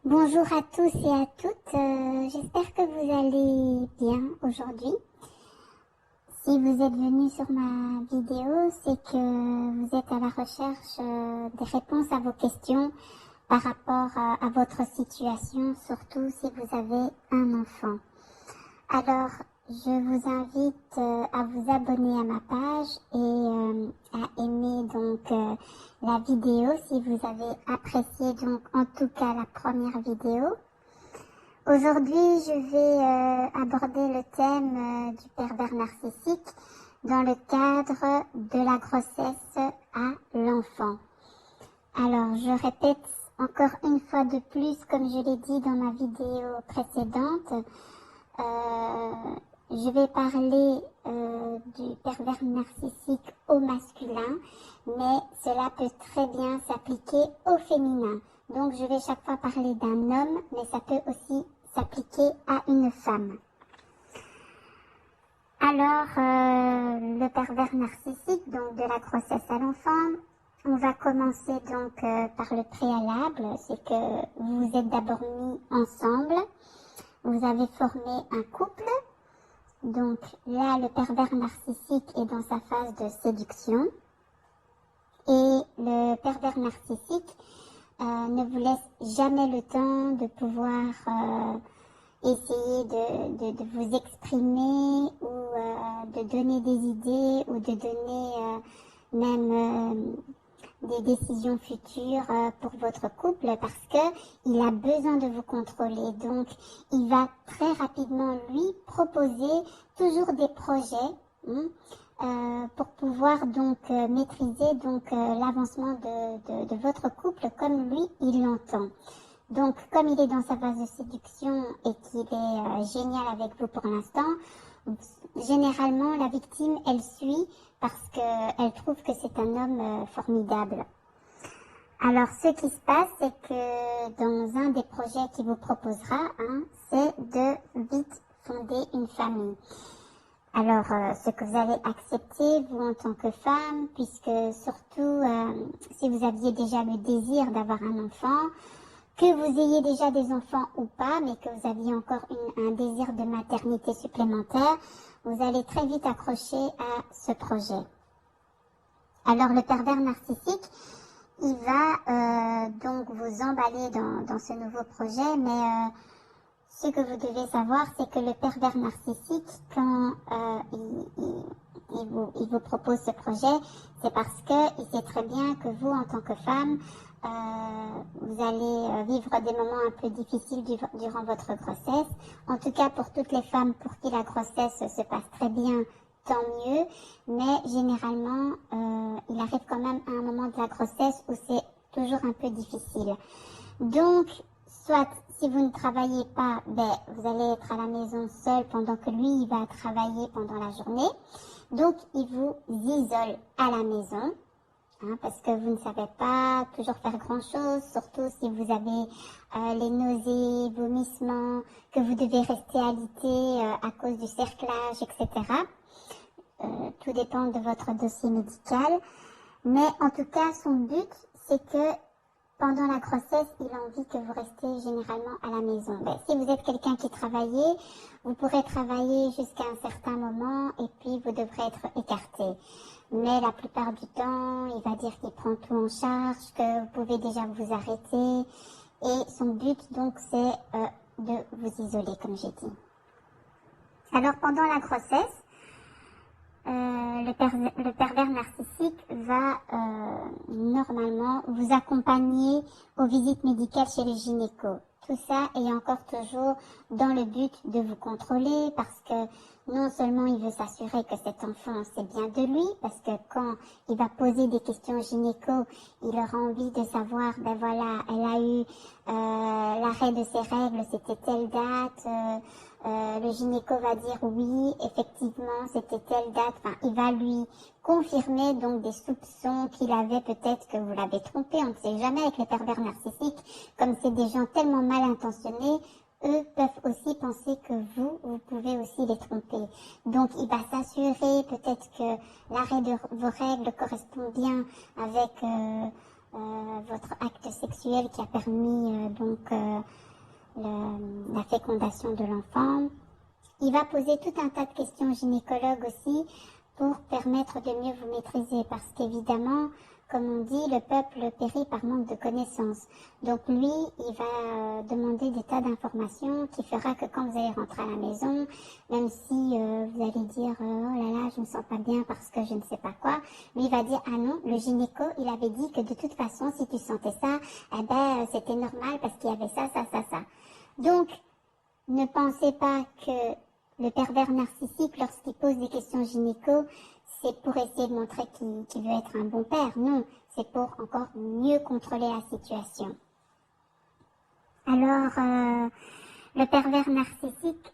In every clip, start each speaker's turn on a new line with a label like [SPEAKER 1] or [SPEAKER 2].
[SPEAKER 1] Bonjour à tous et à toutes, j'espère que vous allez bien aujourd'hui. Si vous êtes venu sur ma vidéo, c'est que vous êtes à la recherche des réponses à vos questions par rapport à votre situation, surtout si vous avez un enfant. Alors, je vous invite à vous abonner à ma page et à aimer la vidéo si vous avez apprécié donc en tout cas la première vidéo. Aujourd'hui, je vais aborder le thème du pervers narcissique dans le cadre de la grossesse à l'enfant. Alors, je répète encore une fois de plus, comme je l'ai dit dans ma vidéo précédente, je vais parler du pervers narcissique au masculin, mais cela peut très bien s'appliquer au féminin. Donc, je vais chaque fois parler d'un homme, mais ça peut aussi s'appliquer à une femme. Alors, le pervers narcissique, donc de la grossesse à l'enfant, on va commencer donc par le préalable, c'est que vous vous êtes d'abord mis ensemble, vous avez formé un couple, donc là le pervers narcissique est dans sa phase de séduction, et le pervers narcissique ne vous laisse jamais le temps de pouvoir essayer de vous exprimer ou de donner des idées ou de donner même des décisions futures pour votre couple parce que il a besoin de vous contrôler. Donc, il va très rapidement lui proposer toujours des projets pour pouvoir donc maîtriser donc l'avancement de votre couple comme lui il l'entend. Donc, comme il est dans sa phase de séduction et qu'il est génial avec vous pour l'instant, généralement, la victime, elle suit parce qu'elle trouve que c'est un homme formidable. Alors, ce qui se passe, c'est que dans un des projets qu'il vous proposera, c'est de vite fonder une famille. Alors, ce que vous allez accepter, vous en tant que femme, puisque surtout, si vous aviez déjà le désir d'avoir un enfant, que vous ayez déjà des enfants ou pas, mais que vous aviez encore un désir de maternité supplémentaire, vous allez très vite accrocher à ce projet. Alors le pervers narcissique, il va donc vous emballer dans ce nouveau projet, mais ce que vous devez savoir, c'est que le pervers narcissique, quand il vous propose ce projet, c'est parce qu'il sait très bien que vous, en tant que femme, vous allez vivre des moments un peu difficiles durant votre grossesse. En tout cas, pour toutes les femmes pour qui la grossesse se passe très bien, tant mieux. Mais généralement, il arrive quand même à un moment de la grossesse où c'est toujours un peu difficile. Donc, soit si vous ne travaillez pas, vous allez être à la maison seul pendant que lui, il va travailler pendant la journée. Donc, il vous isole à la maison. Parce que vous ne savez pas toujours faire grand-chose, surtout si vous avez les nausées, vomissements, que vous devez rester alité à cause du cerclage, etc. Tout dépend de votre dossier médical. Mais en tout cas, son but, c'est que pendant la grossesse, il a envie que vous restiez généralement à la maison. Si vous êtes quelqu'un qui travaillait, vous pourrez travailler jusqu'à un certain moment et puis vous devrez être écarté. Mais la plupart du temps, il va dire qu'il prend tout en charge, que vous pouvez déjà vous arrêter. Et son but, donc, c'est de vous isoler, comme j'ai dit. Alors, pendant la grossesse, le pervers narcissique va normalement vous accompagner aux visites médicales chez le gynéco. Tout ça est encore toujours dans le but de vous contrôler parce que non seulement il veut s'assurer que cet enfant c'est bien de lui, parce que quand il va poser des questions au gynéco, il aura envie de savoir, voilà, elle a eu l'arrêt de ses règles, c'était telle date, le gynéco va dire oui, effectivement, c'était telle date. Enfin, il va lui confirmer donc des soupçons qu'il avait peut-être que vous l'avez trompé. On ne sait jamais avec les pervers narcissiques. Comme c'est des gens tellement mal intentionnés, eux peuvent aussi penser que vous pouvez aussi les tromper. Donc, il va s'assurer peut-être que l'arrêt de vos règles correspond bien avec votre acte sexuel qui a permis la fécondation de l'enfant. Il va poser tout un tas de questions au gynécologue aussi pour permettre de mieux vous maîtriser parce qu'évidemment, comme on dit, le peuple périt par manque de connaissances. Donc lui, il va demander des tas d'informations qui fera que quand vous allez rentrer à la maison, même si vous allez dire « Oh là là, je me sens pas bien parce que je ne sais pas quoi », lui il va dire « Ah non, le gynéco, il avait dit que de toute façon, si tu sentais ça, eh ben c'était normal parce qu'il y avait ça, ça, ça, ça. » Donc, ne pensez pas que le pervers narcissique, lorsqu'il pose des questions gynéco, c'est pour essayer de montrer qu'il veut être un bon père. Non, c'est pour encore mieux contrôler la situation. Alors, le pervers narcissique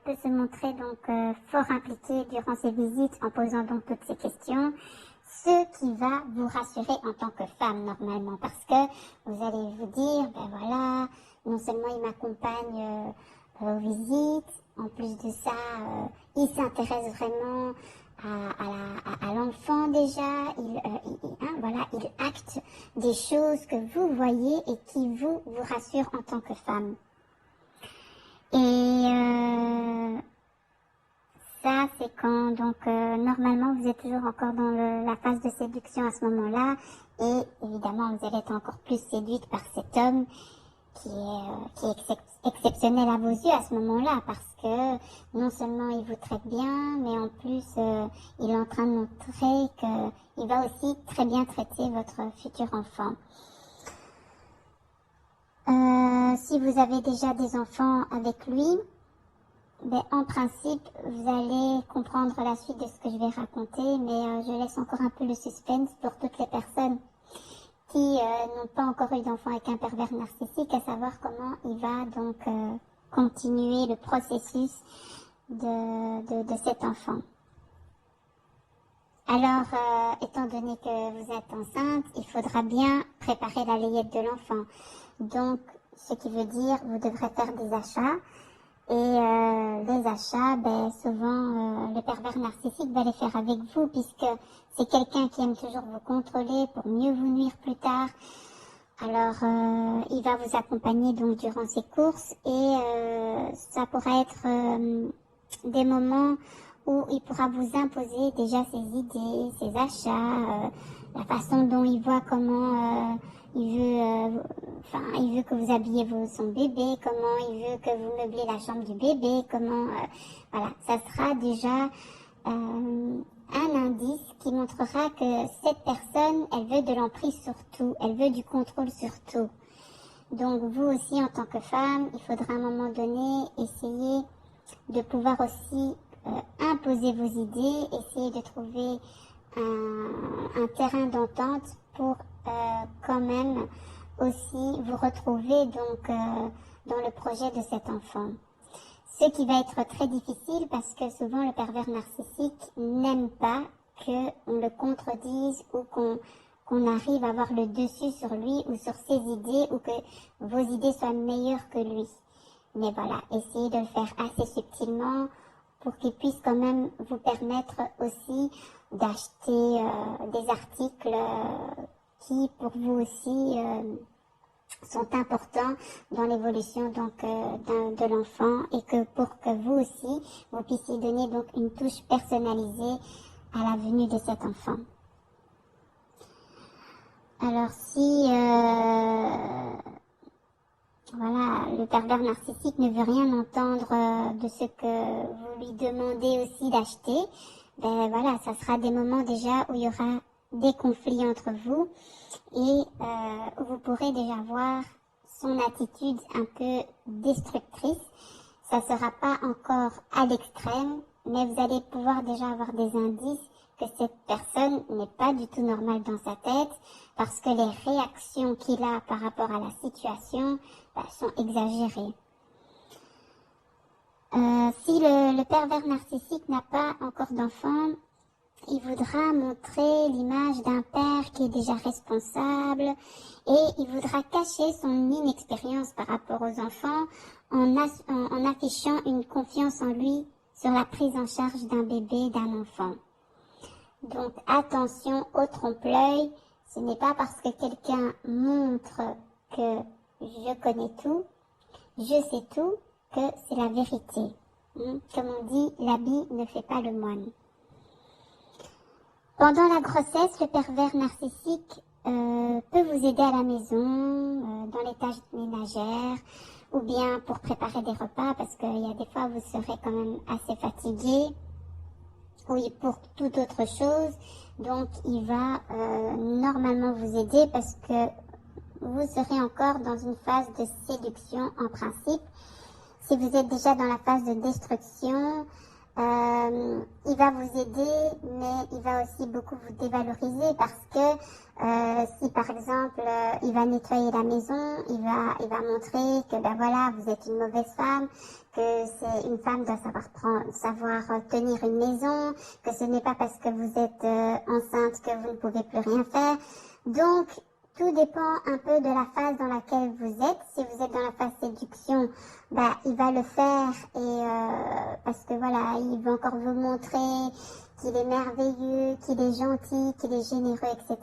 [SPEAKER 1] peut se montrer donc fort impliqué durant ses visites en posant donc toutes ces questions, ce qui va vous rassurer en tant que femme normalement, parce que vous allez vous dire, ben voilà, non seulement il m'accompagne aux visites, en plus de ça, il s'intéresse vraiment à l'enfant déjà, il acte des choses que vous voyez et qui vous rassurent en tant que femme. Et ça, c'est quand, donc, normalement, vous êtes toujours encore dans la phase de séduction à ce moment-là, et évidemment, vous allez être encore plus séduite par cet homme qui est exceptionnel à vos yeux à ce moment-là, parce que non seulement il vous traite bien, mais en plus, il est en train de montrer qu'il va aussi très bien traiter votre futur enfant. Si vous avez déjà des enfants avec lui, ben, en principe, vous allez comprendre la suite de ce que je vais raconter, mais je laisse encore un peu le suspense pour toutes les personnes qui n'ont pas encore eu d'enfant avec un pervers narcissique, à savoir comment il va donc continuer le processus de cet enfant. Alors, étant donné que vous êtes enceinte, il faudra bien préparer la layette de l'enfant. Donc, ce qui veut dire, vous devrez faire des achats. Et les achats, ben, souvent, le pervers narcissique va les faire avec vous, puisque c'est quelqu'un qui aime toujours vous contrôler pour mieux vous nuire plus tard. Alors, il va vous accompagner donc durant ces courses et ça pourra être des moments où il pourra vous imposer déjà ses idées, ses achats, la façon dont il voit comment il veut que vous habillez son bébé, comment il veut que vous meublez la chambre du bébé, comment, voilà, ça sera déjà un indice qui montrera que cette personne, elle veut de l'emprise sur tout, elle veut du contrôle sur tout. Donc vous aussi, en tant que femme, il faudra à un moment donné essayer de pouvoir aussi imposer vos idées, essayer de trouver un terrain d'entente pour quand même aussi vous retrouver donc dans le projet de cet enfant. Ce qui va être très difficile parce que souvent le pervers narcissique n'aime pas qu'on le contredise ou qu'on arrive à avoir le dessus sur lui ou sur ses idées ou que vos idées soient meilleures que lui. Mais voilà, essayez de le faire assez subtilement pour qu'il puisse quand même vous permettre aussi d'acheter des articles qui pour vous aussi sont importants dans l'évolution donc de l'enfant et que pour que vous aussi vous puissiez donner donc une touche personnalisée à la venue de cet enfant. Alors si voilà, le pervers narcissique ne veut rien entendre de ce que vous lui demandez aussi d'acheter, ben voilà, ça sera des moments déjà où il y aura des conflits entre vous et où vous pourrez déjà voir son attitude un peu destructrice. Ça ne sera pas encore à l'extrême, mais vous allez pouvoir déjà avoir des indices que cette personne n'est pas du tout normale dans sa tête parce que les réactions qu'il a par rapport à la situation sont exagérées. Si le pervers narcissique n'a pas encore d'enfant, il voudra montrer l'image d'un père qui est déjà responsable et il voudra cacher son inexpérience par rapport aux enfants en affichant une confiance en lui sur la prise en charge d'un bébé, d'un enfant. Donc attention au trompe-l'œil, Ce n'est pas parce que quelqu'un montre que je connais tout, je sais tout, que c'est la vérité. Comme on dit, l'habit ne fait pas le moine. Pendant la grossesse, le pervers narcissique peut vous aider à la maison, dans les tâches ménagères, ou bien pour préparer des repas, parce qu'il y a des fois où vous serez quand même assez fatigué, ou pour toute autre chose. Donc, il va normalement vous aider parce que vous serez encore dans une phase de séduction en principe. Si vous êtes déjà dans la phase de destruction, il va vous aider, mais il va aussi beaucoup vous dévaloriser parce que si par exemple il va nettoyer la maison, il va montrer que ben voilà, vous êtes une mauvaise femme, que c'est une femme doit savoir tenir une maison, que ce n'est pas parce que vous êtes enceinte que vous ne pouvez plus rien faire. Donc tout dépend un peu de la phase dans laquelle vous êtes. Si vous êtes dans la phase séduction, bah, il va le faire parce que voilà, il va encore vous montrer qu'il est merveilleux, qu'il est gentil, qu'il est généreux, etc.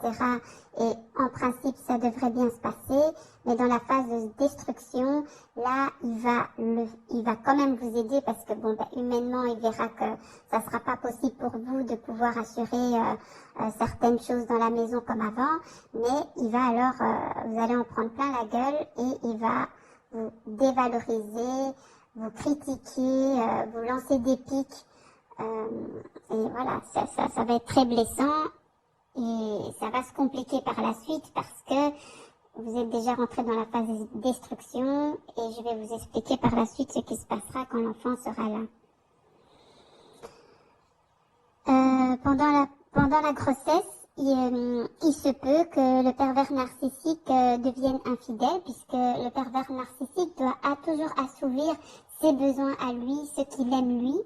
[SPEAKER 1] Et en principe, ça devrait bien se passer. Mais dans la phase de destruction, là, il va quand même vous aider parce que bon, bah, humainement, il verra que ça sera pas possible pour vous de pouvoir assurer certaines choses dans la maison comme avant. Mais il va alors, vous allez en prendre plein la gueule et il va vous dévaloriser, vous critiquer, vous lancer des pics. Et voilà, ça va être très blessant et ça va se compliquer par la suite parce que vous êtes déjà rentré dans la phase de destruction et je vais vous expliquer par la suite ce qui se passera quand l'enfant sera là. Pendant la grossesse, il se peut que le pervers narcissique devienne infidèle puisque le pervers narcissique doit toujours assouvir ses besoins à lui, ce qu'il aime lui.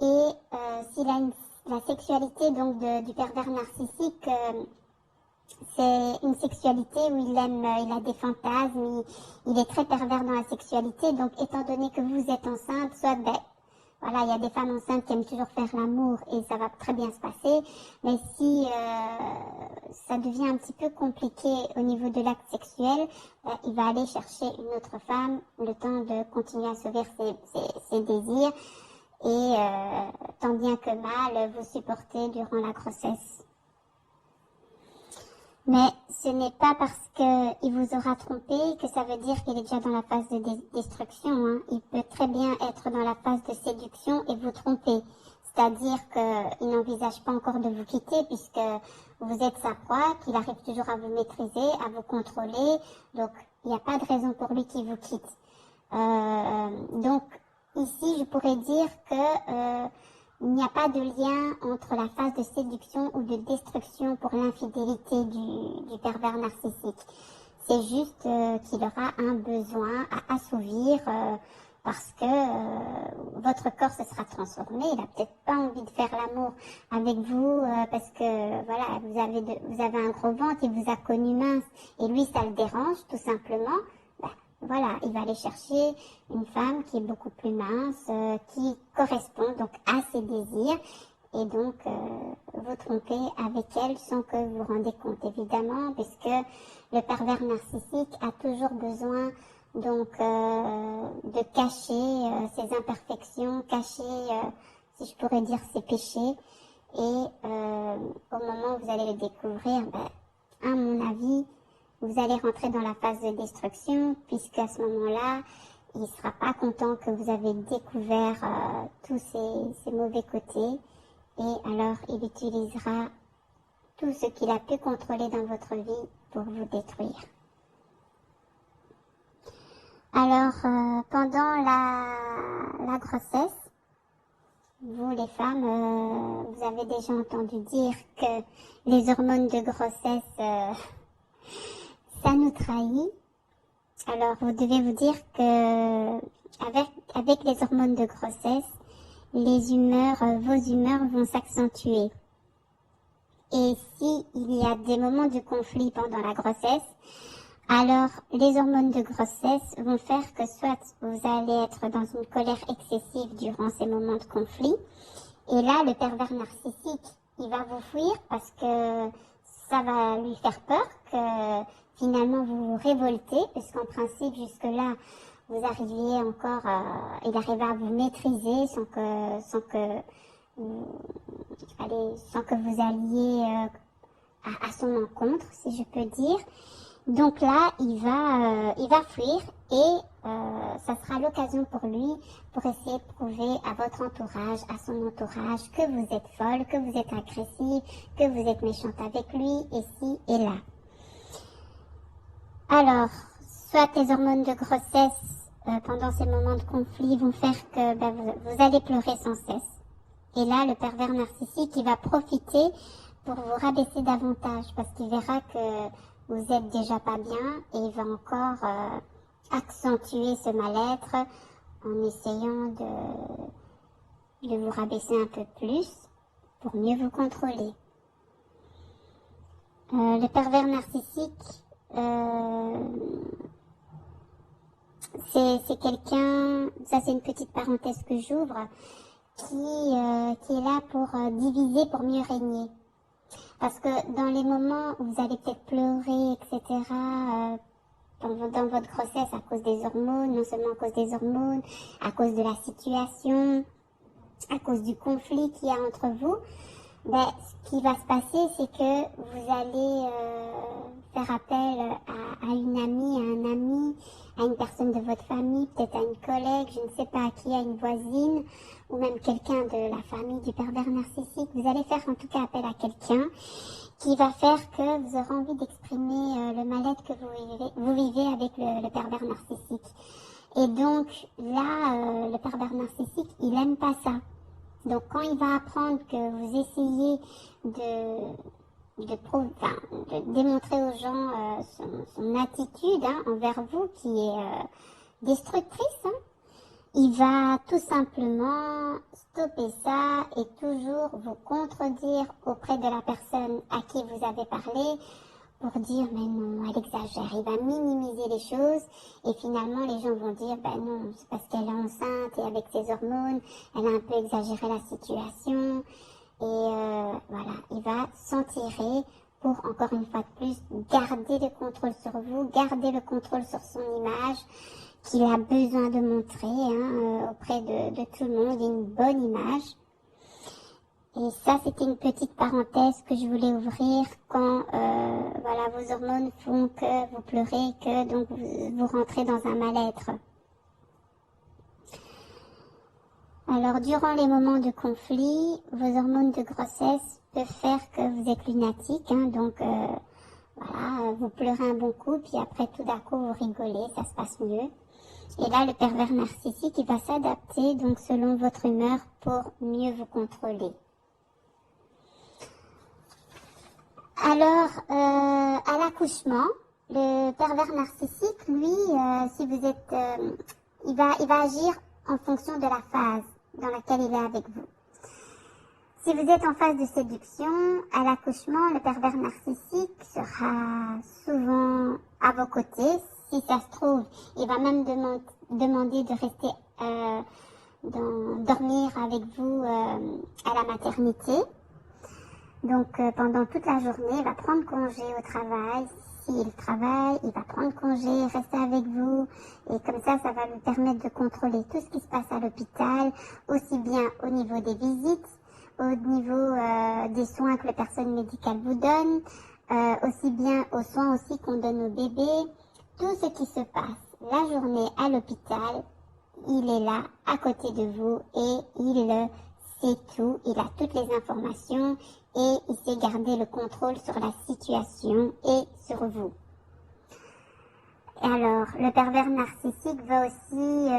[SPEAKER 1] Et s'il a la sexualité donc du pervers narcissique, c'est une sexualité où il a des fantasmes, il est très pervers dans la sexualité. Donc étant donné que vous êtes enceinte, soit voilà, il y a des femmes enceintes qui aiment toujours faire l'amour et ça va très bien se passer. Mais si ça devient un petit peu compliqué au niveau de l'acte sexuel, il va aller chercher une autre femme le temps de continuer à assouvir ses désirs. Et tant bien que mal, vous supportez durant la grossesse. Mais ce n'est pas parce qu'il vous aura trompé que ça veut dire qu'il est déjà dans la phase de destruction. Hein. Il peut très bien être dans la phase de séduction et vous tromper. C'est-à-dire qu'il n'envisage pas encore de vous quitter puisque vous êtes sa proie, qu'il arrive toujours à vous maîtriser, à vous contrôler. Donc, il n'y a pas de raison pour lui qu'il vous quitte. Donc, ici, je pourrais dire que il n'y a pas de lien entre la phase de séduction ou de destruction pour l'infidélité du pervers narcissique. C'est juste qu'il aura un besoin à assouvir parce que votre corps se sera transformé. Il n'a peut-être pas envie de faire l'amour avec vous parce que voilà, vous avez un gros ventre, il vous a connu mince et lui, ça le dérange tout simplement. Voilà, il va aller chercher une femme qui est beaucoup plus mince, qui correspond donc à ses désirs et donc vous tromper avec elle sans que vous vous rendez compte évidemment puisque le pervers narcissique a toujours besoin donc de cacher ses imperfections, cacher, si je pourrais dire, ses péchés et au moment où vous allez le découvrir, à mon avis, vous allez rentrer dans la phase de destruction, puisqu'à ce moment-là, il ne sera pas content que vous avez découvert tous ces mauvais côtés. Et alors, il utilisera tout ce qu'il a pu contrôler dans votre vie pour vous détruire. Alors, pendant la grossesse, vous les femmes, vous avez déjà entendu dire que les hormones de grossesse... ça nous trahit. Alors, vous devez vous dire que avec les hormones de grossesse, vos humeurs vont s'accentuer. Et si il y a des moments de conflit pendant la grossesse, alors les hormones de grossesse vont faire que soit vous allez être dans une colère excessive durant ces moments de conflit, et là, le pervers narcissique, il va vous fuir parce que ça va lui faire peur que finalement vous vous révoltez, puisqu'en principe jusque-là vous arriviez encore, il arrivait à vous maîtriser sans que vous alliez à son encontre, si je peux dire. Donc là, il va fuir et ça sera l'occasion pour lui pour essayer de prouver à votre entourage, à son entourage, que vous êtes folle, que vous êtes agressive, que vous êtes méchante avec lui, ici et là. Alors, soit les hormones de grossesse pendant ces moments de conflit vont faire que vous allez pleurer sans cesse. Et là, le pervers narcissique, il va profiter pour vous rabaisser davantage parce qu'il verra que vous êtes déjà pas bien et il va encore accentuer ce mal-être en essayant de vous rabaisser un peu plus pour mieux vous contrôler. Le pervers narcissique, c'est quelqu'un, ça c'est une petite parenthèse que j'ouvre, qui est là pour diviser, pour mieux régner. Parce que dans les moments où vous allez peut-être pleurer, etc., dans votre grossesse à cause des hormones, non seulement à cause des hormones, à cause de la situation, à cause du conflit qu'il y a entre vous, ce qui va se passer, c'est que vous allez faire appel à une amie, à un ami, à une personne de votre famille, peut-être à une collègue, je ne sais pas à qui, à une voisine, ou même quelqu'un de la famille du pervers narcissique. Vous allez faire en tout cas appel à quelqu'un qui va faire que vous aurez envie d'exprimer le mal-être que vous vivez avec le pervers narcissique. Et donc là, le pervers narcissique, il aime pas ça. Donc quand il va apprendre que vous essayez de démontrer aux gens son attitude envers vous qui est destructrice, il va tout simplement stopper ça et toujours vous contredire auprès de la personne à qui vous avez parlé pour dire mais non, elle exagère, il va minimiser les choses et finalement les gens vont dire non, c'est parce qu'elle est enceinte et avec ses hormones, elle a un peu exagéré la situation et voilà, il va s'en tirer pour encore une fois de plus garder le contrôle sur vous, garder le contrôle sur son image qu'il a besoin de montrer auprès de tout le monde, une bonne image. Et ça, c'était une petite parenthèse que je voulais ouvrir quand vos hormones font que vous pleurez, que donc vous rentrez dans un mal-être. Alors, durant les moments de conflit, vos hormones de grossesse peuvent faire que vous êtes lunatique, vous pleurez un bon coup, puis après tout d'un coup vous rigolez, ça se passe mieux. Et là, le pervers narcissique, il va s'adapter donc selon votre humeur pour mieux vous contrôler. Alors, à l'accouchement, le pervers narcissique, lui, si vous êtes, il va agir en fonction de la phase dans laquelle il est avec vous. Si vous êtes en phase de séduction, à l'accouchement, le pervers narcissique sera souvent à vos côtés. Si ça se trouve, il va même demander de rester dormir avec vous à la maternité. Donc pendant toute la journée, il va prendre congé au travail. S'il travaille, il va prendre congé, rester avec vous. Et comme ça va lui permettre de contrôler tout ce qui se passe à l'hôpital, aussi bien au niveau des visites, au niveau des soins que le personnel médical vous donne, aussi bien aux soins aussi qu'on donne aux bébés. Tout ce qui se passe la journée à l'hôpital, il est là à côté de vous et il sait tout, il a toutes les informations et il sait garder le contrôle sur la situation et sur vous. Alors, le pervers narcissique va aussi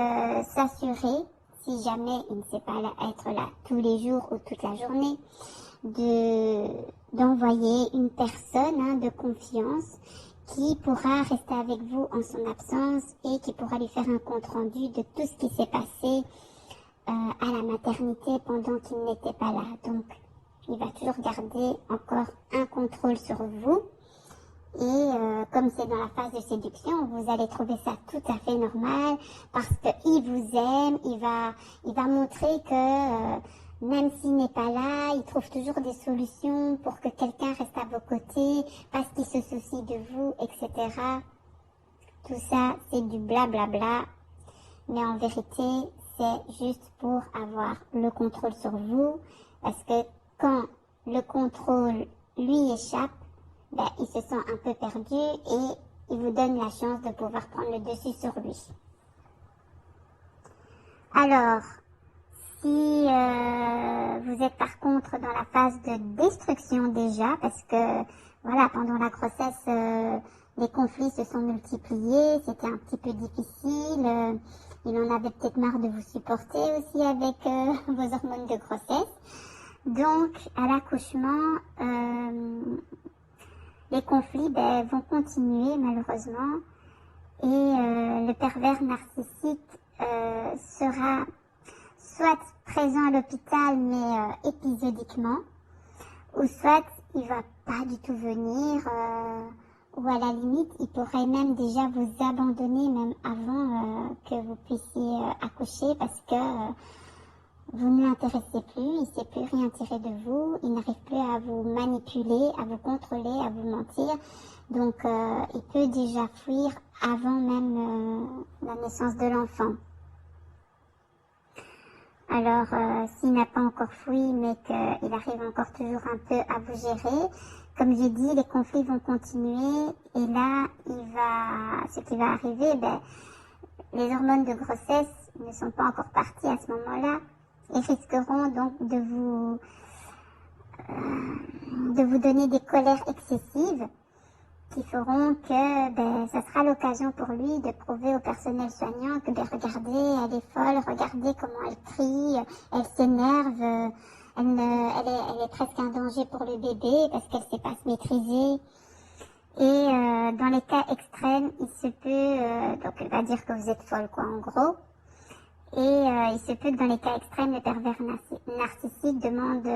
[SPEAKER 1] s'assurer, si jamais il ne sait pas être là tous les jours ou toute la journée, d'envoyer une personne de confiance qui pourra rester avec vous en son absence et qui pourra lui faire un compte rendu de tout ce qui s'est passé à la maternité pendant qu'il n'était pas là. Donc, il va toujours garder encore un contrôle sur vous. Et comme c'est dans la phase de séduction, vous allez trouver ça tout à fait normal parce qu'il vous aime, il va montrer que même s'il n'est pas là, il trouve toujours des solutions pour que quelqu'un reste à vos côtés, parce qu'il se soucie de vous, etc. Tout ça, c'est du blablabla, mais en vérité, c'est juste pour avoir le contrôle sur vous, parce que quand le contrôle lui échappe, ben, il se sent un peu perdu et il vous donne la chance de pouvoir prendre le dessus sur lui. Alors, si vous êtes par contre dans la phase de destruction déjà, parce que voilà, pendant la grossesse, les conflits se sont multipliés, c'était un petit peu difficile, il en avait peut-être marre de vous supporter aussi avec vos hormones de grossesse. Donc, à l'accouchement, les conflits vont continuer malheureusement et le pervers narcissique sera soit présent à l'hôpital mais épisodiquement, ou soit il va pas du tout venir, ou à la limite il pourrait même déjà vous abandonner même avant que vous puissiez accoucher parce que vous ne l'intéressez plus, il ne sait plus rien tirer de vous, il n'arrive plus à vous manipuler, à vous contrôler, à vous mentir. Donc il peut déjà fuir avant même la naissance de l'enfant. Alors, s'il n'a pas encore fui, mais qu'il arrive encore toujours un peu à vous gérer, comme j'ai dit, les conflits vont continuer. Et là, ce qui va arriver, les hormones de grossesse ne sont pas encore parties à ce moment-là et risqueront donc de vous donner des colères excessives qui feront que ça sera l'occasion pour lui de prouver au personnel soignant que regardez, elle est folle, regardez comment elle crie, elle s'énerve, elle est presque un danger pour le bébé parce qu'elle ne sait pas se maîtriser. Et dans les cas extrêmes, il se peut, donc elle va dire que vous êtes folle quoi en gros, et il se peut que dans les cas extrêmes, le pervers narcissique demande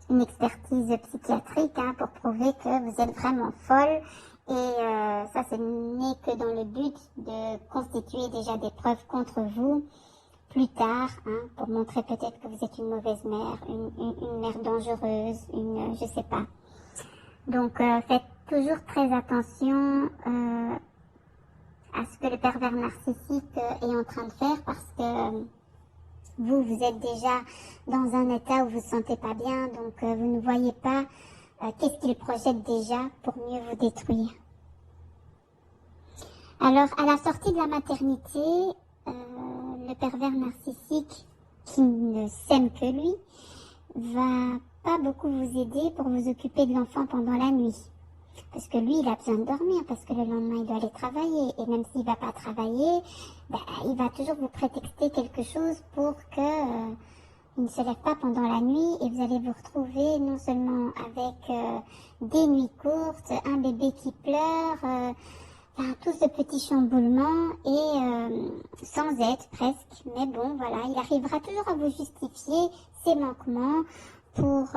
[SPEAKER 1] une expertise psychiatrique pour prouver que vous êtes vraiment folle. Et ça, ce n'est que dans le but de constituer déjà des preuves contre vous plus tard, pour montrer peut-être que vous êtes une mauvaise mère, une mère dangereuse, je sais pas. Donc, faites toujours très attention à ce que le pervers narcissique est en train de faire parce que vous êtes déjà dans un état où vous ne vous sentez pas bien, donc vous ne voyez pas qu'est-ce qu'il projette déjà pour mieux vous détruire. Alors, à la sortie de la maternité, le pervers narcissique, qui ne s'aime que lui, va pas beaucoup vous aider pour vous occuper de l'enfant pendant la nuit. Parce que lui, il a besoin de dormir, parce que le lendemain, il doit aller travailler. Et même s'il ne va pas travailler, il va toujours vous prétexter quelque chose pour que il ne se lève pas pendant la nuit. Et vous allez vous retrouver non seulement avec des nuits courtes, un bébé qui pleure, tout ce petit chamboulement et sans aide presque. Mais bon, voilà, il arrivera toujours à vous justifier ses manquements pour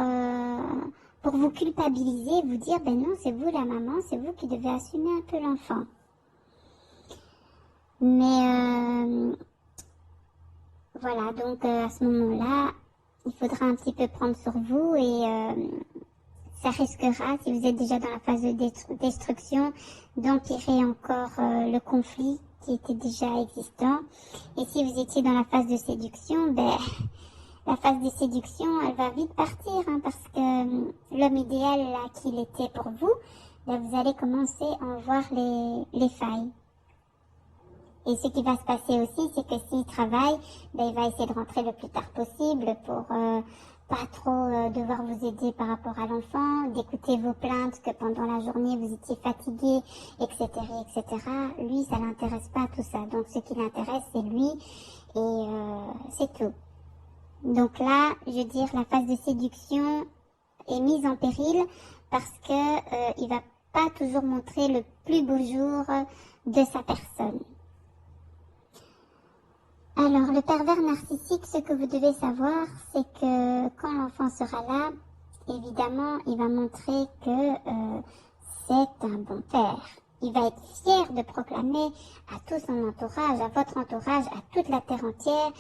[SPEAKER 1] vous culpabiliser, vous dire, non, c'est vous la maman, c'est vous qui devez assumer un peu l'enfant. Mais voilà, donc à ce moment-là, il faudra un petit peu prendre sur vous et ça risquera, si vous êtes déjà dans la phase de destruction, d'empirer encore le conflit qui était déjà existant. Et si vous étiez dans la phase de séduction, la phase de séduction, elle va vite partir, parce que l'homme idéal là qu'il était pour vous, vous allez commencer à en voir les failles. Et ce qui va se passer aussi, c'est que s'il travaille, il va essayer de rentrer le plus tard possible pour pas trop devoir vous aider par rapport à l'enfant, d'écouter vos plaintes que pendant la journée vous étiez fatigué, etc., etc. Lui, ça l'intéresse pas tout ça. Donc ce qui l'intéresse, c'est lui et c'est tout. Donc là, je veux dire, la phase de séduction est mise en péril parce que il va pas toujours montrer le plus beau jour de sa personne. Alors, le pervers narcissique, ce que vous devez savoir, c'est que quand l'enfant sera là, évidemment, il va montrer que c'est un bon père. il va être fier de proclamer à tout son entourage, à votre entourage, à toute la terre entière,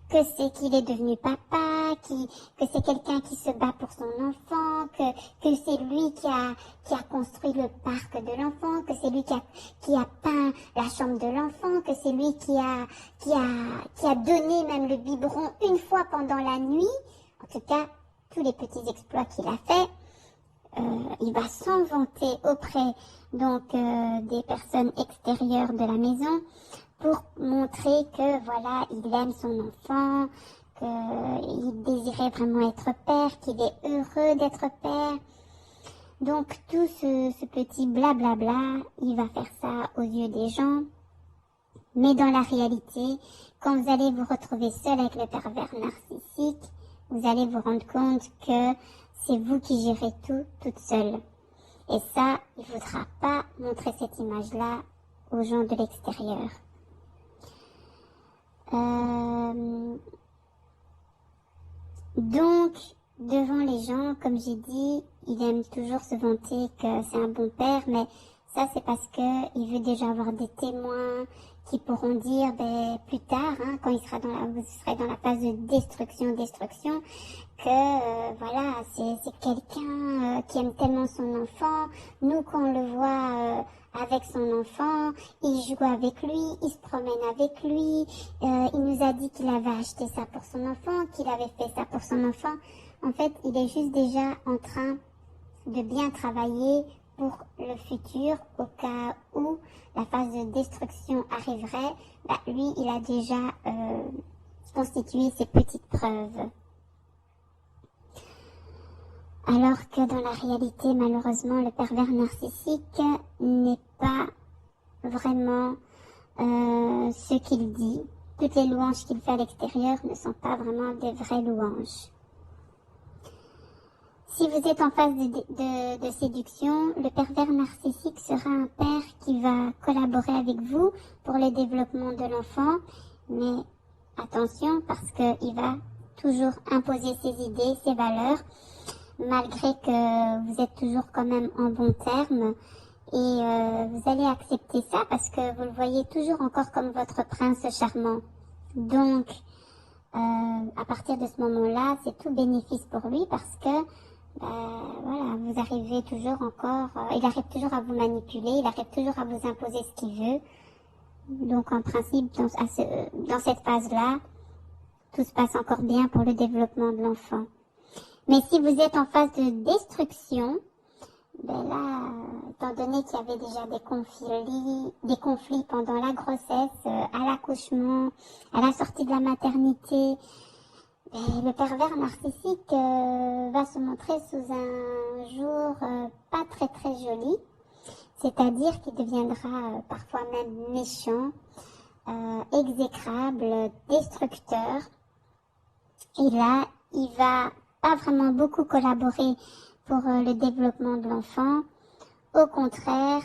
[SPEAKER 1] que c'est qu'il est devenu papa, que c'est quelqu'un qui se bat pour son enfant, que c'est lui qui a construit le parc de l'enfant, que c'est lui qui a peint la chambre de l'enfant, que c'est lui qui a donné même le biberon une fois pendant la nuit. En tout cas, tous les petits exploits qu'il a fait. Il va s'en vanter auprès donc des personnes extérieures de la maison pour montrer que voilà, il aime son enfant, qu'il désirait vraiment être père, qu'il est heureux d'être père. Donc tout ce petit blablabla, il va faire ça aux yeux des gens. Mais dans la réalité, quand vous allez vous retrouver seul avec le pervers narcissique, vous allez vous rendre compte que c'est vous qui gérez tout, toute seule. Et ça, il ne faudra pas montrer cette image-là aux gens de l'extérieur. Donc, devant les gens, comme j'ai dit, il aime toujours se vanter que c'est un bon père, mais ça c'est parce que il veut déjà avoir des témoins qui pourront dire plus tard, quand vous serez dans la phase de destruction, que voilà, c'est quelqu'un qui aime tellement son enfant. Nous, quand on le voit avec son enfant, il joue avec lui, il se promène avec lui, il nous a dit qu'il avait acheté ça pour son enfant, qu'il avait fait ça pour son enfant. En fait, il est juste déjà en train de bien travailler pour le futur, au cas où la phase de destruction arriverait. Lui, il a déjà constitué ses petites preuves. Alors que dans la réalité, malheureusement, le pervers narcissique n'est pas vraiment ce qu'il dit. Toutes les louanges qu'il fait à l'extérieur ne sont pas vraiment des vraies louanges. Si vous êtes en phase de séduction, le pervers narcissique sera un père qui va collaborer avec vous pour le développement de l'enfant, mais attention parce qu'il va toujours imposer ses idées, ses valeurs, malgré que vous êtes toujours quand même en bon terme. Et vous allez accepter ça parce que vous le voyez toujours encore comme votre prince charmant. Donc, à partir de ce moment-là, c'est tout bénéfice pour lui parce que voilà, vous arrivez toujours encore, il arrive toujours à vous manipuler, il arrive toujours à vous imposer ce qu'il veut. Donc en principe, dans cette phase-là, tout se passe encore bien pour le développement de l'enfant. Mais si vous êtes en phase de destruction, là, étant donné qu'il y avait déjà des conflits pendant la grossesse, à l'accouchement, à la sortie de la maternité, le pervers narcissique va se montrer sous un jour pas très très joli, c'est-à-dire qu'il deviendra parfois même méchant, exécrable, destructeur. Et là, il va pas vraiment beaucoup collaborer pour le développement de l'enfant. Au contraire,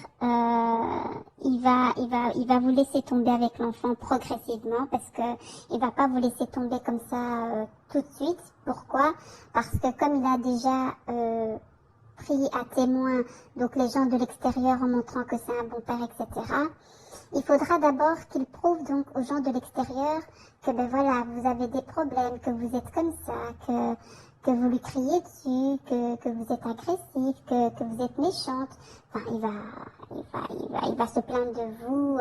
[SPEAKER 1] il va vous laisser tomber avec l'enfant progressivement parce que il va pas vous laisser tomber comme ça tout de suite. Pourquoi? Parce que comme il a déjà pris à témoin donc les gens de l'extérieur en montrant que c'est un bon père, etc. Il faudra d'abord qu'il prouve donc aux gens de l'extérieur que voilà, vous avez des problèmes, que vous êtes comme ça, que vous lui criez dessus, que vous êtes agressif, que vous êtes méchante. Enfin, il va se plaindre de vous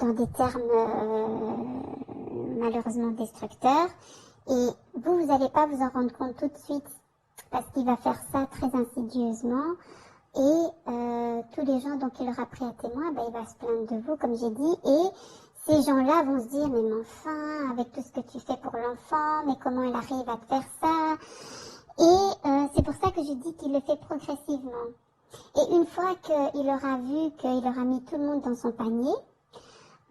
[SPEAKER 1] dans des termes malheureusement destructeurs. Et vous n'allez pas vous en rendre compte tout de suite parce qu'il va faire ça très insidieusement. Et tous les gens dont il aura pris à témoin, il va se plaindre de vous, comme j'ai dit. Et ces gens-là vont se dire, mais enfin, avec tout ce que tu fais pour l'enfant, mais comment elle arrive à te faire ça? Et c'est pour ça que je dis qu'il le fait progressivement. Et une fois qu'il aura vu qu'il aura mis tout le monde dans son panier,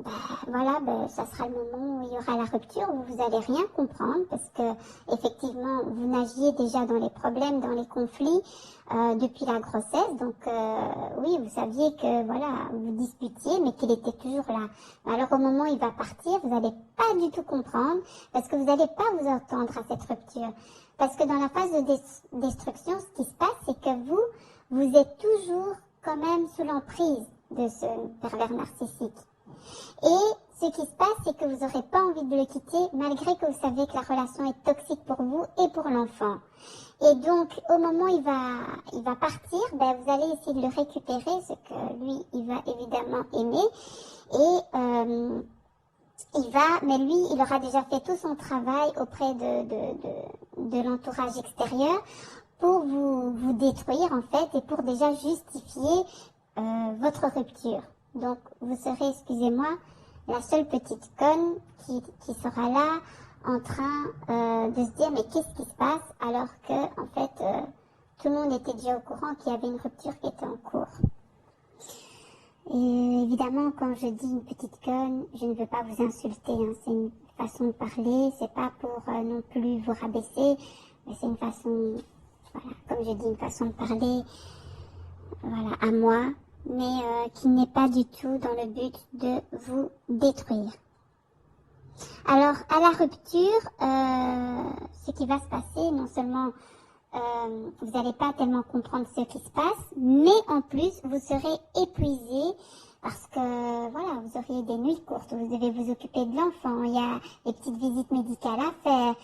[SPEAKER 1] ça sera le moment où il y aura la rupture, où vous allez rien comprendre, parce que effectivement, vous nagiez déjà dans les problèmes, dans les conflits depuis la grossesse. Donc oui, vous saviez que voilà, vous disputiez, mais qu'il était toujours là. Alors au moment où il va partir, vous n'allez pas du tout comprendre, parce que vous n'allez pas vous attendre à cette rupture. Parce que dans la phase de destruction, ce qui se passe, c'est que vous êtes toujours quand même sous l'emprise de ce pervers narcissique. Et ce qui se passe, c'est que vous n'aurez pas envie de le quitter, malgré que vous savez que la relation est toxique pour vous et pour l'enfant. Et donc, au moment où il va partir, vous allez essayer de le récupérer, ce que lui, il va évidemment aimer. Et mais lui, il aura déjà fait tout son travail auprès de l'entourage extérieur pour vous détruire, en fait, et pour déjà justifier votre rupture. Donc, vous serez, excusez-moi, la seule petite conne qui sera là en train de se dire mais qu'est-ce qui se passe, alors que en fait tout le monde était déjà au courant qu'il y avait une rupture qui était en cours. Et évidemment, quand je dis une petite conne, je ne veux pas vous insulter, hein. C'est une façon de parler, c'est pas pour non plus vous rabaisser, mais c'est une façon, voilà, comme je dis, une façon de parler, voilà, à moi, mais qui n'est pas du tout dans le but de vous détruire. Alors, à la rupture, ce qui va se passer, non seulement vous n'allez pas tellement comprendre ce qui se passe, mais en plus, vous serez épuisé parce que, voilà, vous auriez des nuits courtes, vous devez vous occuper de l'enfant, il y a des petites visites médicales à faire,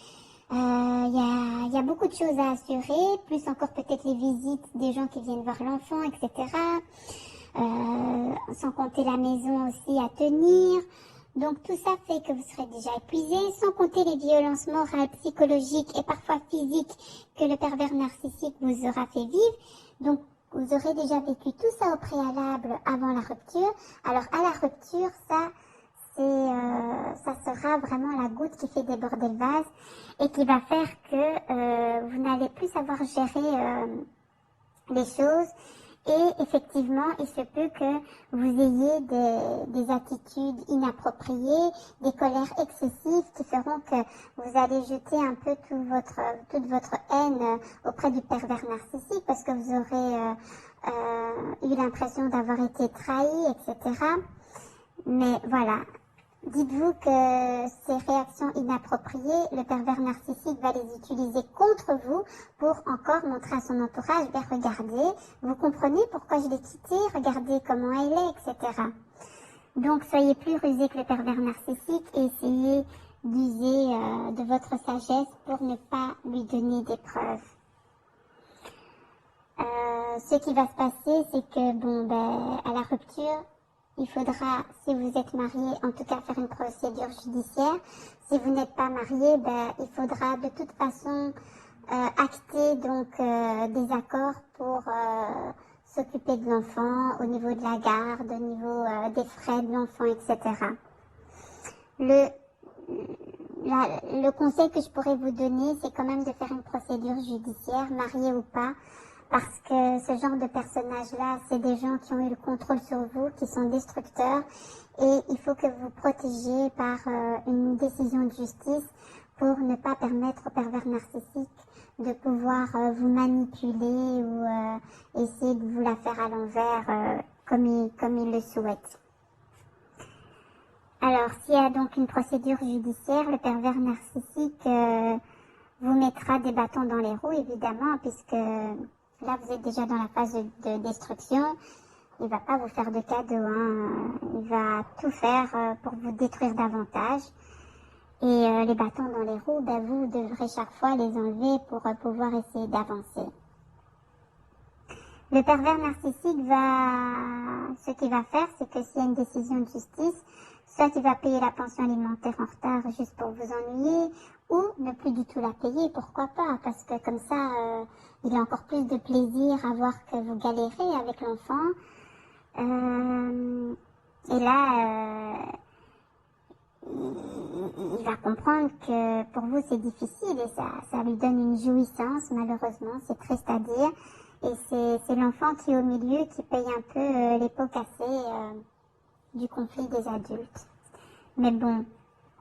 [SPEAKER 1] il y a beaucoup de choses à assurer, plus encore peut-être les visites des gens qui viennent voir l'enfant, etc. Sans compter la maison aussi à tenir. Donc tout ça fait que vous serez déjà épuisé, sans compter les violences morales, psychologiques et parfois physiques que le pervers narcissique vous aura fait vivre. Donc vous aurez déjà vécu tout ça au préalable avant la rupture. Alors à la rupture, ça sera vraiment la goutte qui fait déborder le vase et qui va faire que vous n'allez plus savoir gérer les choses. Et effectivement, il se peut que vous ayez des attitudes inappropriées, des colères excessives qui feront que vous allez jeter un peu toute votre haine auprès du pervers narcissique parce que vous aurez eu l'impression d'avoir été trahi, etc. Mais voilà. Dites-vous que ces réactions inappropriées, le pervers narcissique va les utiliser contre vous pour encore montrer à son entourage, regardez, vous comprenez pourquoi je l'ai quitté, regardez comment elle est, etc. Donc soyez plus rusé que le pervers narcissique et essayez d'user de votre sagesse pour ne pas lui donner des preuves. Ce qui va se passer, c'est que à la rupture, il faudra, si vous êtes marié, en tout cas faire une procédure judiciaire. Si vous n'êtes pas marié, il faudra de toute façon acter des accords pour s'occuper de l'enfant au niveau de la garde, au niveau des frais de l'enfant, etc. Le conseil que je pourrais vous donner, c'est quand même de faire une procédure judiciaire, marié ou pas, parce que ce genre de personnages-là, c'est des gens qui ont eu le contrôle sur vous, qui sont destructeurs, et il faut que vous protégiez par une décision de justice pour ne pas permettre au pervers narcissique de pouvoir vous manipuler ou essayer de vous la faire à l'envers comme il le souhaite. Alors, s'il y a donc une procédure judiciaire, le pervers narcissique vous mettra des bâtons dans les roues, évidemment, puisque là, vous êtes déjà dans la phase de destruction. Il va pas vous faire de cadeaux, hein. Il va tout faire pour vous détruire davantage. Et les bâtons dans les roues, vous devrez chaque fois les enlever pour pouvoir essayer d'avancer. Le pervers narcissique ce qu'il va faire, c'est que s'il y a une décision de justice, soit il va payer la pension alimentaire en retard juste pour vous ennuyer, ou ne plus du tout la payer, pourquoi pas, parce que comme ça, il a encore plus de plaisir à voir que vous galérez avec l'enfant. Et là, il va comprendre que pour vous c'est difficile et ça lui donne une jouissance, malheureusement, c'est triste à dire. Et c'est l'enfant qui est au milieu qui paye un peu les pots cassés du conflit des adultes. Mais bon,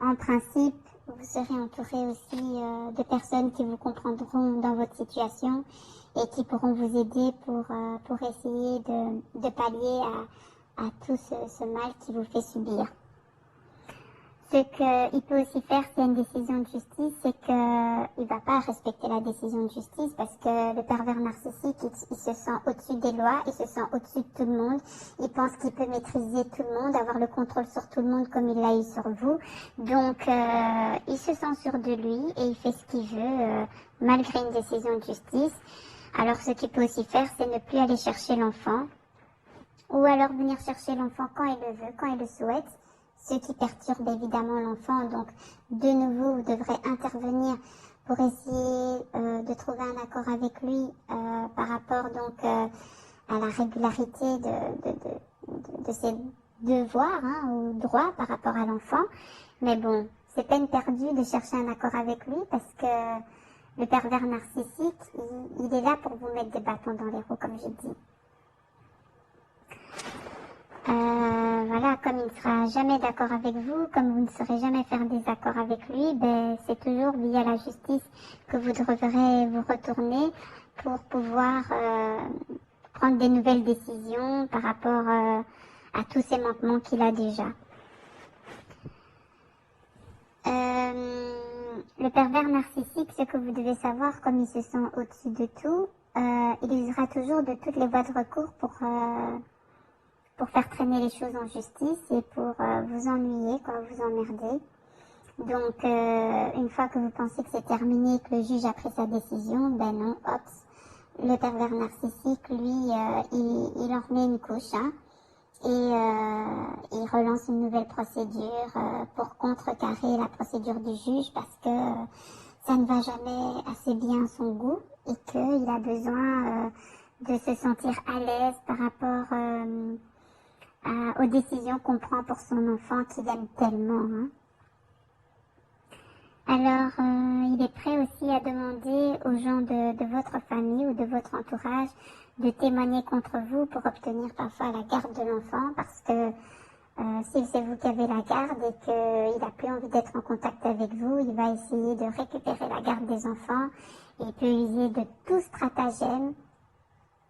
[SPEAKER 1] en principe, vous serez entouré aussi de personnes qui vous comprendront dans votre situation et qui pourront vous aider pour essayer de pallier à tout ce mal qui vous fait subir. Ce qu'il peut aussi faire s'il y a une décision de justice, c'est qu'il ne va pas respecter la décision de justice parce que le pervers narcissique, il se sent au-dessus des lois, il se sent au-dessus de tout le monde, il pense qu'il peut maîtriser tout le monde, avoir le contrôle sur tout le monde comme il l'a eu sur vous. Donc, il se sent sûr de lui et il fait ce qu'il veut malgré une décision de justice. Alors, ce qu'il peut aussi faire, c'est ne plus aller chercher l'enfant ou alors venir chercher l'enfant quand il le veut, quand il le souhaite. Ce qui perturbe évidemment l'enfant. Donc, de nouveau, vous devrez intervenir pour essayer de trouver un accord avec lui par rapport donc à la régularité de ses devoirs ou droits par rapport à l'enfant. Mais bon, c'est peine perdue de chercher un accord avec lui parce que le pervers narcissique, il est là pour vous mettre des bâtons dans les roues, comme j'ai dit. Voilà, comme il ne sera jamais d'accord avec vous, comme vous ne saurez jamais faire des accords avec lui, ben, c'est toujours via la justice que vous devrez vous retourner pour pouvoir prendre des nouvelles décisions par rapport à tous ces manquements qu'il a déjà. Le pervers narcissique, ce que vous devez savoir, comme il se sent au-dessus de tout, il usera toujours de toutes les voies de recours pour faire traîner les choses en justice et pour vous ennuyer, vous emmerder. Donc, une fois que vous pensez que c'est terminé, que le juge a pris sa décision, ben non, hop, le pervers narcissique, lui, il en remet une couche, et il relance une nouvelle procédure pour contrecarrer la procédure du juge parce que ça ne va jamais assez bien à son goût et qu'il a besoin de se sentir à l'aise par rapport aux décisions qu'on prend pour son enfant qu'il aime tellement. Alors, il est prêt aussi à demander aux gens de votre famille ou de votre entourage de témoigner contre vous pour obtenir parfois la garde de l'enfant parce que si c'est vous qui avez la garde et qu'il n'a plus envie d'être en contact avec vous, il va essayer de récupérer la garde des enfants et il peut user de tout stratagème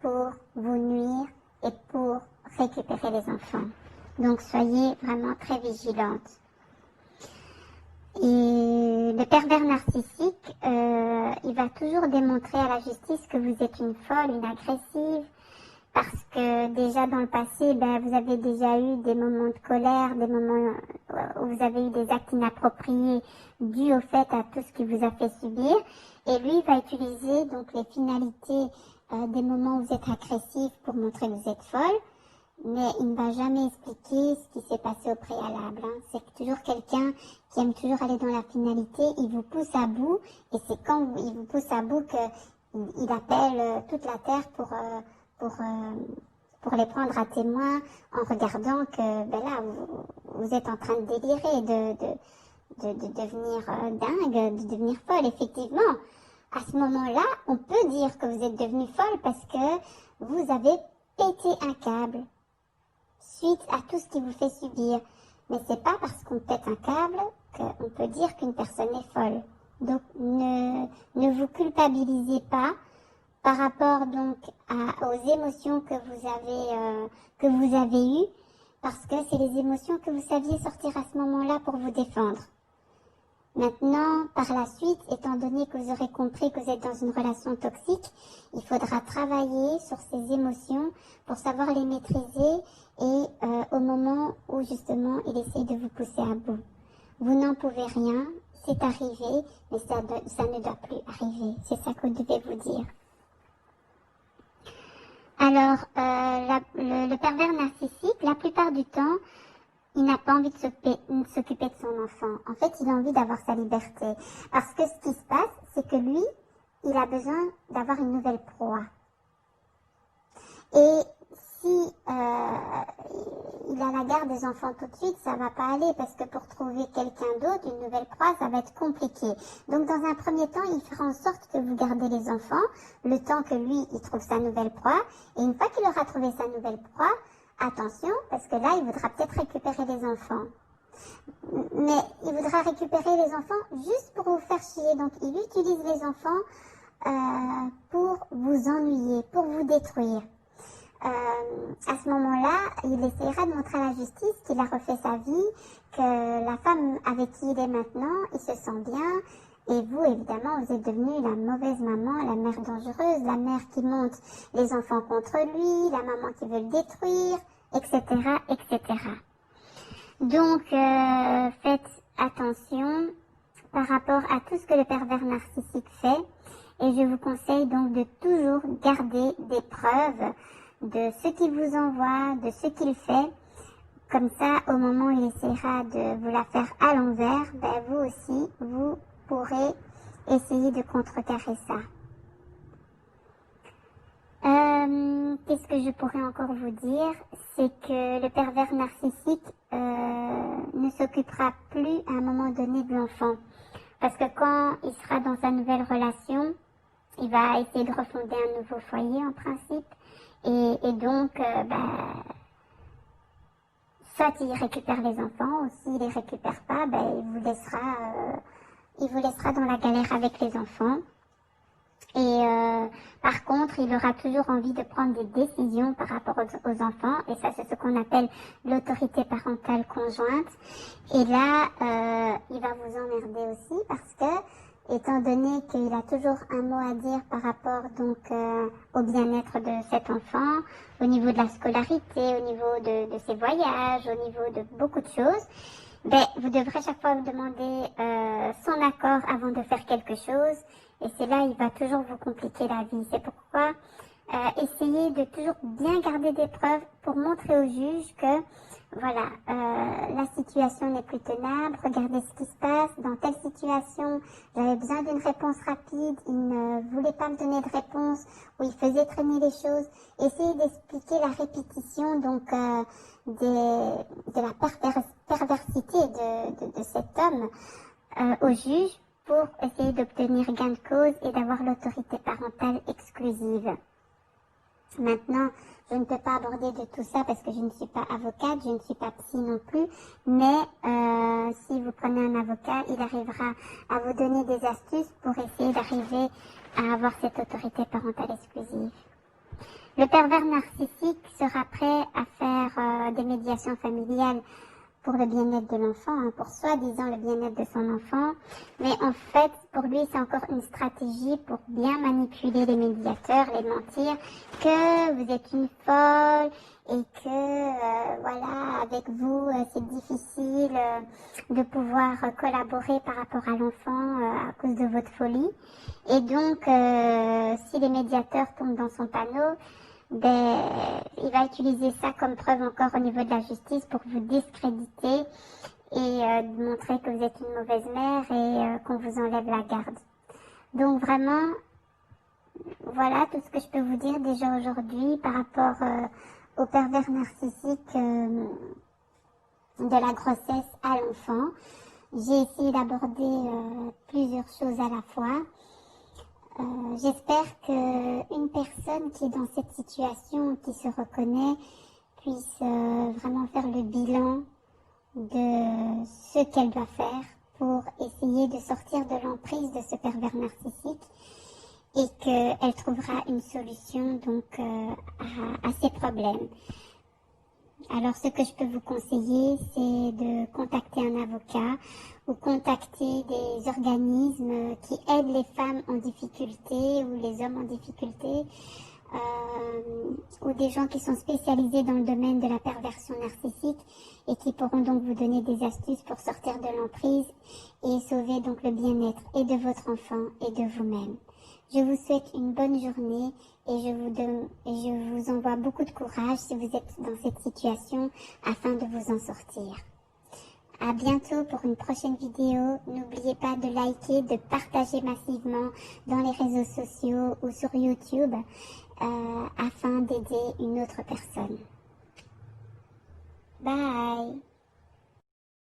[SPEAKER 1] pour vous nuire et pour récupérer les enfants. Donc soyez vraiment très vigilantes. Et le pervers narcissique, il va toujours démontrer à la justice que vous êtes une folle, une agressive, parce que déjà dans le passé, vous avez déjà eu des moments de colère, des moments où vous avez eu des actes inappropriés dus au fait à tout ce qu'il vous a fait subir. Et lui, il va utiliser donc les finalités des moments où vous êtes agressif pour montrer que vous êtes folle. Mais il ne va jamais expliquer ce qui s'est passé au préalable. C'est toujours quelqu'un qui aime toujours aller dans la finalité. Il vous pousse à bout et c'est quand il vous pousse à bout qu'il appelle toute la terre pour les prendre à témoin en regardant que là vous êtes en train de délirer, de devenir dingue, de devenir folle. Effectivement, à ce moment-là, on peut dire que vous êtes devenue folle parce que vous avez pété un câble suite à tout ce qui vous fait subir. Mais c'est pas parce qu'on pète un câble qu'on peut dire qu'une personne est folle. Donc ne vous culpabilisez pas par rapport donc aux émotions que vous avez eues, parce que c'est les émotions que vous saviez sortir à ce moment-là pour vous défendre. Maintenant, par la suite, étant donné que vous aurez compris que vous êtes dans une relation toxique, il faudra travailler sur ces émotions pour savoir les maîtriser et au moment où justement il essaie de vous pousser à bout. Vous n'en pouvez rien, c'est arrivé, mais ça ne doit plus arriver. C'est ça que vous devez vous dire. Alors, le pervers narcissique, la plupart du temps, il n'a pas envie de s'occuper de son enfant. En fait, il a envie d'avoir sa liberté. Parce que ce qui se passe, c'est que lui, il a besoin d'avoir une nouvelle proie. Et si il a la garde des enfants tout de suite, ça va pas aller parce que pour trouver quelqu'un d'autre, une nouvelle proie, ça va être compliqué. Donc dans un premier temps, il fera en sorte que vous gardez les enfants, le temps que lui, il trouve sa nouvelle proie. Et une fois qu'il aura trouvé sa nouvelle proie, attention, parce que là, il voudra peut-être récupérer les enfants. Mais il voudra récupérer les enfants juste pour vous faire chier. Donc il utilise les enfants pour vous ennuyer, pour vous détruire. à ce moment-là, il essaiera de montrer à la justice qu'il a refait sa vie, que la femme avec qui il est maintenant, il se sent bien. Et vous, évidemment, vous êtes devenue la mauvaise maman, la mère dangereuse, la mère qui monte les enfants contre lui, la maman qui veut le détruire, etc., etc. Donc, faites attention par rapport à tout ce que le pervers narcissique fait. Et je vous conseille donc de toujours garder des preuves de ce qu'il vous envoie, de ce qu'il fait. Comme ça, au moment où il essaiera de vous la faire à l'envers, ben vous aussi, vous pourrez essayer de contrecarrer ça. Qu'est-ce que je pourrais encore vous dire? C'est que le pervers narcissique ne s'occupera plus à un moment donné de l'enfant. Parce que quand il sera dans sa nouvelle relation, il va essayer de refonder un nouveau foyer en principe. Et donc, soit il récupère les enfants, ou s'il les récupère pas, il vous laissera dans la galère avec les enfants. Et par contre, il aura toujours envie de prendre des décisions par rapport aux enfants. Et ça, c'est ce qu'on appelle l'autorité parentale conjointe. Et là, il va vous emmerder aussi parce que, étant donné qu'il a toujours un mot à dire par rapport donc au bien-être de cet enfant, au niveau de la scolarité, au niveau de ses voyages, au niveau de beaucoup de choses, ben, vous devrez chaque fois vous demander son accord avant de faire quelque chose. Et c'est là, il va toujours vous compliquer la vie. C'est pourquoi essayez de toujours bien garder des preuves pour montrer au juge que, voilà, la situation n'est plus tenable. Regardez ce qui se passe. Dans telle situation, j'avais besoin d'une réponse rapide. Il ne voulait pas me donner de réponse ou il faisait traîner les choses. Essayez d'expliquer la répétition, donc, de la perversité de cet homme au juge, pour essayer d'obtenir gain de cause et d'avoir l'autorité parentale exclusive. Maintenant, je ne peux pas aborder de tout ça parce que je ne suis pas avocate, je ne suis pas psy non plus, mais si vous prenez un avocat, il arrivera à vous donner des astuces pour essayer d'arriver à avoir cette autorité parentale exclusive. Le pervers narcissique sera prêt à faire des médiations familiales pour le bien-être de l'enfant, pour soi-disant le bien-être de son enfant. Mais en fait, pour lui, c'est encore une stratégie pour bien manipuler les médiateurs, les mentir, que vous êtes une folle et que, voilà, avec vous, c'est difficile de pouvoir collaborer par rapport à l'enfant à cause de votre folie. Et donc, si les médiateurs tombent dans son panneau, il va utiliser ça comme preuve encore au niveau de la justice pour vous discréditer et montrer que vous êtes une mauvaise mère et qu'on vous enlève la garde. Donc vraiment, voilà tout ce que je peux vous dire déjà aujourd'hui par rapport au pervers narcissique de la grossesse à l'enfant. J'ai essayé d'aborder plusieurs choses à la fois. J'espère qu'une personne qui est dans cette situation, qui se reconnaît, puisse vraiment faire le bilan de ce qu'elle doit faire pour essayer de sortir de l'emprise de ce pervers narcissique et qu'elle trouvera une solution donc à ses problèmes. Alors, ce que je peux vous conseiller, c'est de contacter un avocat ou contacter des organismes qui aident les femmes en difficulté ou les hommes en difficulté ou des gens qui sont spécialisés dans le domaine de la perversion narcissique et qui pourront donc vous donner des astuces pour sortir de l'emprise et sauver donc le bien-être et de votre enfant et de vous-même. Je vous souhaite une bonne journée et je vous envoie beaucoup de courage si vous êtes dans cette situation afin de vous en sortir. À bientôt pour une prochaine vidéo. N'oubliez pas de liker, de partager massivement dans les réseaux sociaux ou sur YouTube afin d'aider une autre personne. Bye!